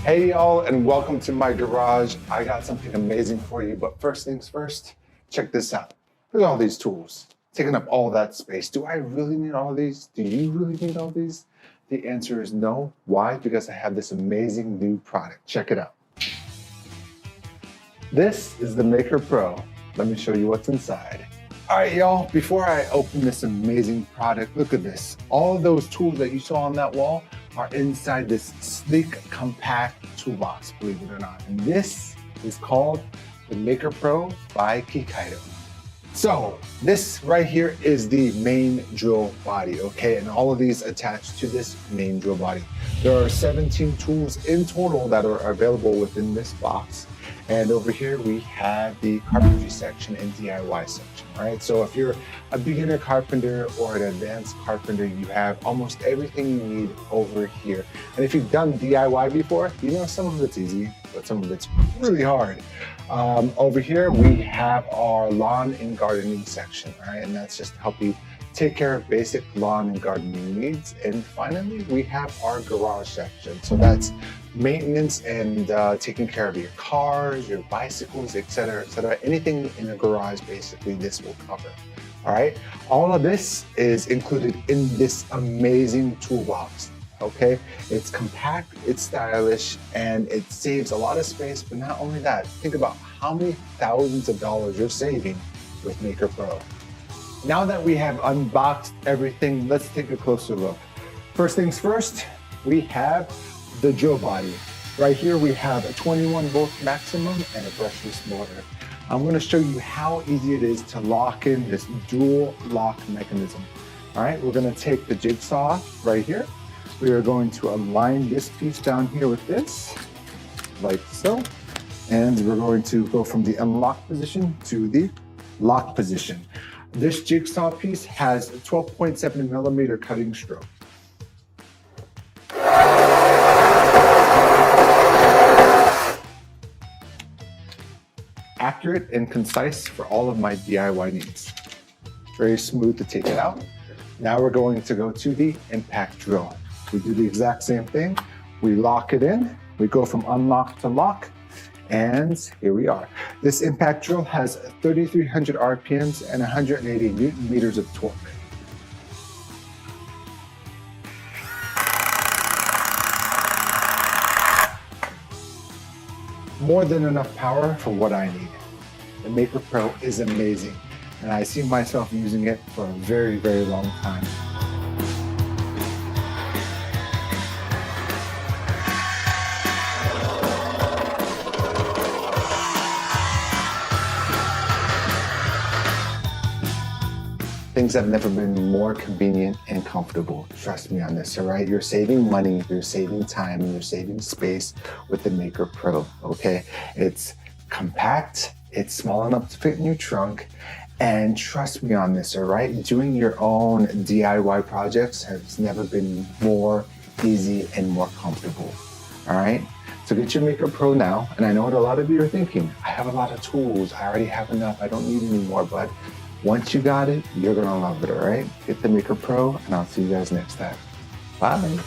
Hey y'all, and welcome to my garage. I got something amazing for you, but first things first, check this out. Look at all these tools, taking up all that space. Do I really need all these? Do you really need all these? The answer is no. Why? Because I have this amazing new product. Check it out. This is the Maker Pro. Let me show you what's inside. All right, y'all, before I open this amazing product, look at this. All of those tools that you saw on that wall are inside this sleek, compact toolbox, believe it or not. And this is called the Maker Pro by Kikaito. So this right here is the main drill body, okay? And all of these attached to this main drill body. There are 17 tools in total that are available within this box. And over here, we have the carpentry section and DIY section, right? So if you're a beginner carpenter or an advanced carpenter, you have almost everything you need over here. And if you've done DIY before, you know some of it's easy, but some of it's really hard. Over here, we have our lawn and gardening section, right? And that's just to help you take care of basic lawn and gardening needs. And finally, we have our garage section. So that's maintenance and taking care of your cars, your bicycles, etc., etc. Anything in a garage, basically, this will cover. All right. All of this is included in this amazing toolbox. Okay. It's compact, it's stylish, and it saves a lot of space. But not only that, think about how many thousands of dollars you're saving with Maker Pro. Now that we have unboxed everything, let's take a closer look. First things first, we have the drill body. Right here we have a 21 volt maximum and a brushless motor. I'm going to show you how easy it is to lock in this dual lock mechanism. All right, we're going to take the jigsaw right here. We are going to align this piece down here with this, like so. And we're going to go from the unlock position to the lock position. This jigsaw piece has a 12.7 millimeter cutting stroke. Accurate and concise for all of my DIY needs. Very smooth to take it out. Now we're going to go to the impact drill. We do the exact same thing. We lock it in. We go from unlock to lock. And here we are. This impact drill has 3,300 RPMs and 180 Newton meters of torque. More than enough power for what I need. The Maker Pro is amazing, and I see myself using it for a very, very long time. Things have never been more convenient and comfortable. Trust me on this, all right? You're saving money, you're saving time, and you're saving space with the Maker Pro, okay? It's compact, it's small enough to fit in your trunk, and trust me on this, all right? Doing your own DIY projects has never been more easy and more comfortable, all right? So get your Maker Pro now, and I know what a lot of you are thinking. I have a lot of tools, I already have enough, I don't need any more, but once you got it, you're gonna love it, all right? Get the Maker Pro, and I'll see you guys next time. Bye.